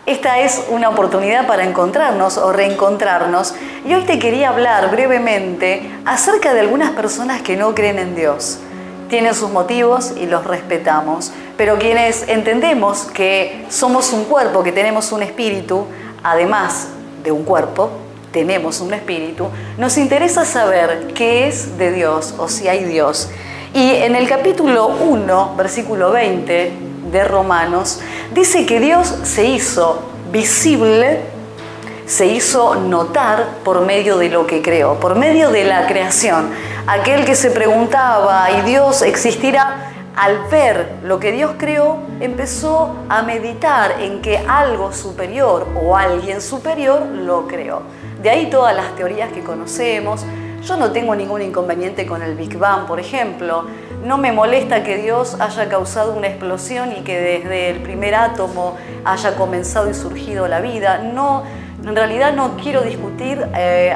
Esta es una oportunidad para encontrarnos o reencontrarnos. Y hoy te quería hablar brevemente acerca de algunas personas que no creen en Dios. Tienen sus motivos y los respetamos. Pero quienes entendemos que somos un cuerpo, que tenemos un espíritu, además de un cuerpo, tenemos un espíritu, nos interesa saber qué es de Dios o si hay Dios. Y en el capítulo 1, versículo 20 de Romanos, dice que Dios se hizo visible, se hizo notar por medio de lo que creó, por medio de la creación. Aquel que se preguntaba, ¿y Dios existirá? Al ver lo que Dios creó, empezó a meditar en que algo superior o alguien superior lo creó. De ahí todas las teorías que conocemos. Yo no tengo ningún inconveniente con el Big Bang, por ejemplo. No me molesta que Dios haya causado una explosión y que desde el primer átomo haya comenzado y surgido la vida. No, en realidad no quiero discutir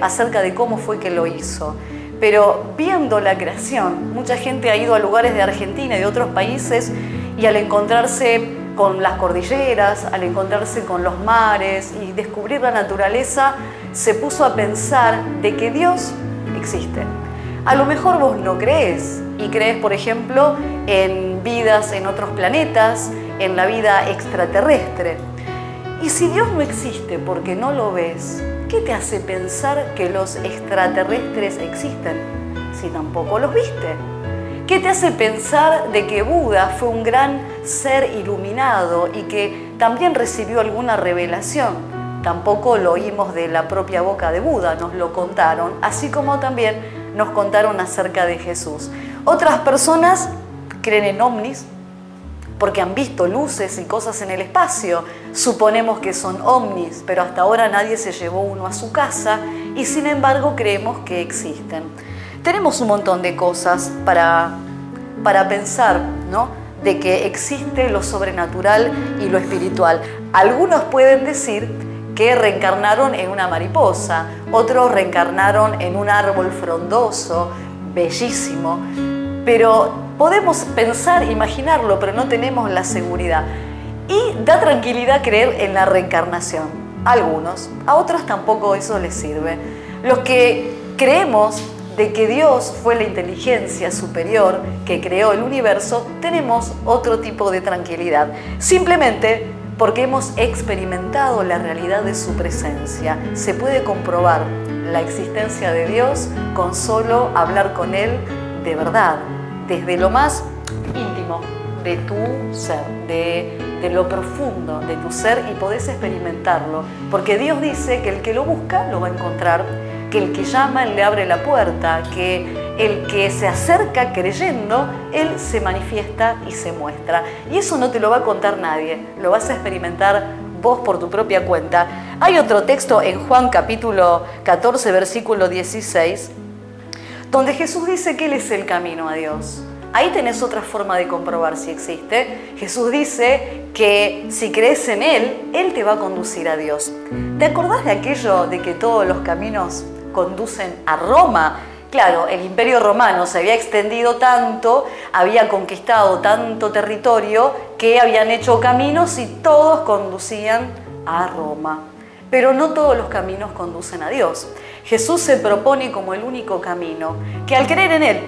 acerca de cómo fue que lo hizo. Pero viendo la creación, mucha gente ha ido a lugares de Argentina y de otros países y al encontrarse con las cordilleras, al encontrarse con los mares y descubrir la naturaleza, se puso a pensar de que Dios existe. A lo mejor vos no crees y crees, por ejemplo, en vidas en otros planetas, en la vida extraterrestre. Y si Dios no existe porque no lo ves, ¿qué te hace pensar que los extraterrestres existen si tampoco los viste? ¿Qué te hace pensar de que Buda fue un gran ser iluminado y que también recibió alguna revelación? Tampoco lo oímos de la propia boca de Buda, nos lo contaron, así como también nos contaron acerca de Jesús. Otras personas creen en ovnis porque han visto luces y cosas en el espacio. Suponemos que son ovnis, pero hasta ahora nadie se llevó uno a su casa y sin embargo creemos que existen. Tenemos un montón de cosas para pensar, ¿no?, de que existe lo sobrenatural y lo espiritual. Algunos pueden decir que reencarnaron en una mariposa, otros reencarnaron en un árbol frondoso, bellísimo, pero podemos pensar, imaginarlo, pero no tenemos la seguridad. Y da tranquilidad creer en la reencarnación. A algunos, a otros tampoco eso les sirve. Los que creemos de que Dios fue la inteligencia superior que creó el universo, tenemos otro tipo de tranquilidad. Simplemente porque hemos experimentado la realidad de su presencia. Se puede comprobar la existencia de Dios con solo hablar con Él de verdad, desde lo más íntimo de tu ser, de lo profundo de tu ser, y podés experimentarlo, porque Dios dice que el que lo busca lo va a encontrar, que el que llama Él le abre la puerta, que el que se acerca creyendo, Él se manifiesta y se muestra. Y eso no te lo va a contar nadie, lo vas a experimentar vos por tu propia cuenta. Hay otro texto en Juan capítulo 14, versículo 16, donde Jesús dice que Él es el camino a Dios. Ahí tenés otra forma de comprobar si existe. Jesús dice que si crees en Él, Él te va a conducir a Dios. ¿Te acordás de aquello de que todos los caminos conducen a Roma? Claro, el Imperio Romano se había extendido tanto, había conquistado tanto territorio, que habían hecho caminos y todos conducían a Roma. Pero no todos los caminos conducen a Dios. Jesús se propone como el único camino, que al creer en Él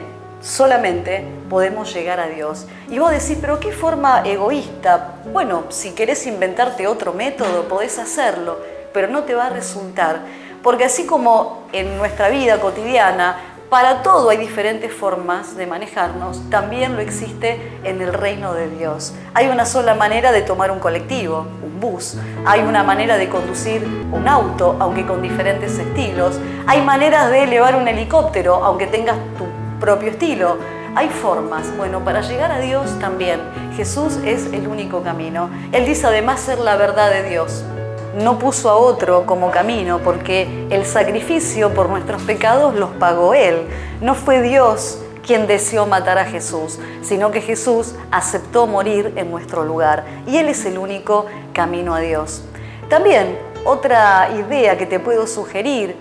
solamente podemos llegar a Dios. Y vos decís, ¿pero qué forma egoísta? Bueno, si querés inventarte otro método, podés hacerlo, pero no te va a resultar. Porque así como en nuestra vida cotidiana, para todo hay diferentes formas de manejarnos, también lo existe en el reino de Dios. Hay una sola manera de tomar un colectivo, un bus. Hay una manera de conducir un auto, aunque con diferentes estilos. Hay maneras de elevar un helicóptero, aunque tengas tu propio estilo. Hay formas. Bueno, para llegar a Dios también, Jesús es el único camino. Él dice además ser la verdad de Dios. No puso a otro como camino porque el sacrificio por nuestros pecados los pagó Él. No fue Dios quien deseó matar a Jesús, sino que Jesús aceptó morir en nuestro lugar y Él es el único camino a Dios. También otra idea que te puedo sugerir: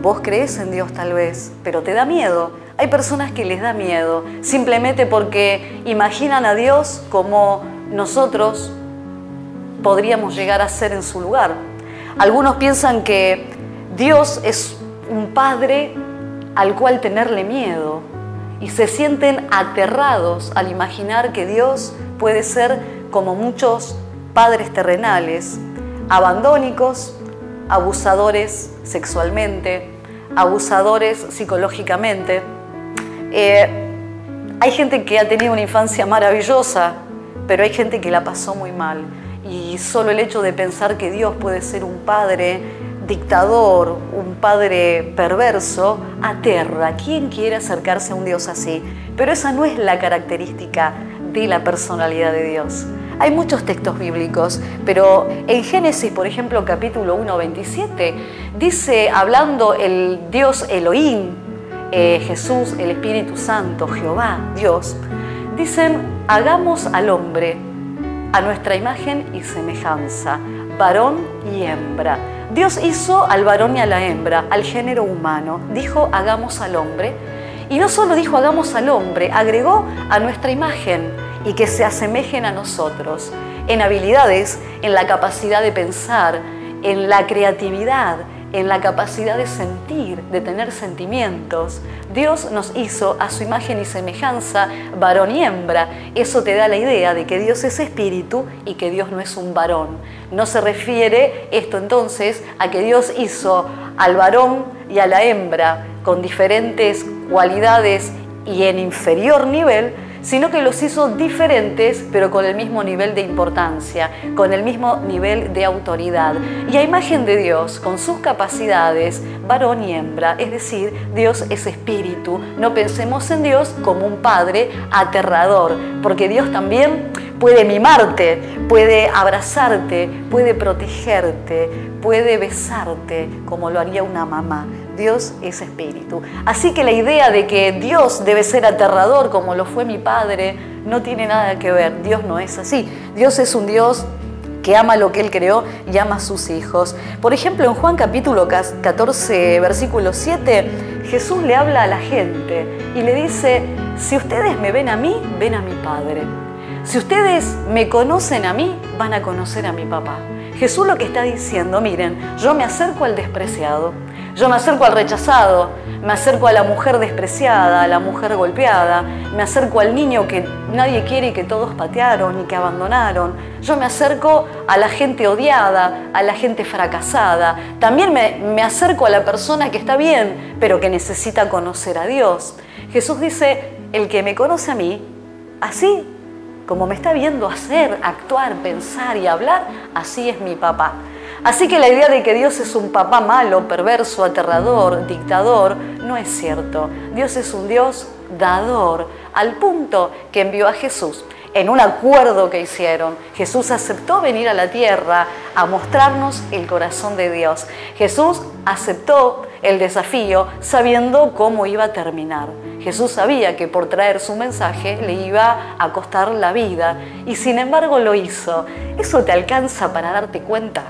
vos crees en Dios tal vez, pero te da miedo. Hay personas que les da miedo simplemente porque imaginan a Dios como nosotros podríamos llegar a ser en su lugar. Algunos piensan que Dios es un padre al cual tenerle miedo y se sienten aterrados al imaginar que Dios puede ser como muchos padres terrenales, abandónicos, abusadores sexualmente, abusadores psicológicamente. Hay gente que ha tenido una infancia maravillosa, pero hay gente que la pasó muy mal. Y solo el hecho de pensar que Dios puede ser un padre dictador, un padre perverso, aterra. ¿Quién quiere acercarse a un Dios así? Pero esa no es la característica de la personalidad de Dios. Hay muchos textos bíblicos, pero en Génesis, por ejemplo, capítulo 1, 27, dice, hablando el Dios Elohim, Jesús, el Espíritu Santo, Jehová, Dios, dicen, hagamos al hombre a nuestra imagen y semejanza, varón y hembra. Dios hizo al varón y a la hembra, al género humano. Dijo, hagamos al hombre. Y no solo dijo, hagamos al hombre, agregó a nuestra imagen y que se asemejen a nosotros en habilidades, en la capacidad de pensar, en la creatividad, en la capacidad de sentir, de tener sentimientos. Dios nos hizo a su imagen y semejanza, varón y hembra. Eso te da la idea de que Dios es espíritu y que Dios no es un varón. No se refiere esto entonces a que Dios hizo al varón y a la hembra con diferentes cualidades y en inferior nivel, sino que los hizo diferentes, pero con el mismo nivel de importancia, con el mismo nivel de autoridad. Y a imagen de Dios, con sus capacidades, varón y hembra, es decir, Dios es espíritu. No pensemos en Dios como un padre aterrador, porque Dios también puede mimarte, puede abrazarte, puede protegerte, puede besarte, como lo haría una mamá. Dios es espíritu. Así que la idea de que Dios debe ser aterrador como lo fue mi padre no tiene nada que ver. Dios no es así. Dios es un Dios que ama lo que Él creó y ama a sus hijos. Por ejemplo, en Juan capítulo 14, versículo 7, Jesús le habla a la gente y le dice, si ustedes me ven a mí, ven a mi Padre. Si ustedes me conocen a mí, van a conocer a mi papá. Jesús lo que está diciendo, miren, yo me acerco al despreciado, yo me acerco al rechazado, me acerco a la mujer despreciada, a la mujer golpeada, me acerco al niño que nadie quiere y que todos patearon y que abandonaron. Yo me acerco a la gente odiada, a la gente fracasada. También me acerco a la persona que está bien, pero que necesita conocer a Dios. Jesús dice, el que me conoce a mí, así como me está viendo hacer, actuar, pensar y hablar, así es mi papá. Así que la idea de que Dios es un papá malo, perverso, aterrador, dictador, no es cierto. Dios es un Dios dador, al punto que envió a Jesús. En un acuerdo que hicieron, Jesús aceptó venir a la tierra a mostrarnos el corazón de Dios. Jesús aceptó el desafío sabiendo cómo iba a terminar. Jesús sabía que por traer su mensaje le iba a costar la vida y sin embargo lo hizo. ¿Eso te alcanza para darte cuenta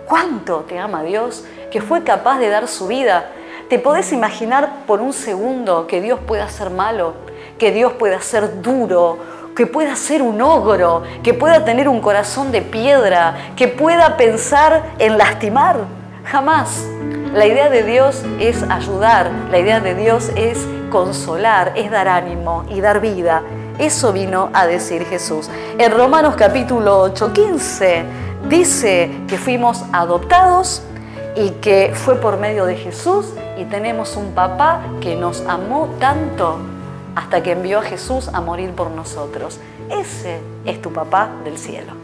cuánto te ama Dios, que fue capaz de dar su vida? ¿Te podés imaginar por un segundo que Dios pueda ser malo, que Dios pueda ser duro, que pueda ser un ogro, que pueda tener un corazón de piedra, que pueda pensar en lastimar? Jamás. La idea de Dios es ayudar, la idea de Dios es consolar, es dar ánimo y dar vida. Eso vino a decir Jesús. En Romanos capítulo 8, 15 dice que fuimos adoptados y que fue por medio de Jesús y tenemos un papá que nos amó tanto hasta que envió a Jesús a morir por nosotros. Ese es tu papá del cielo.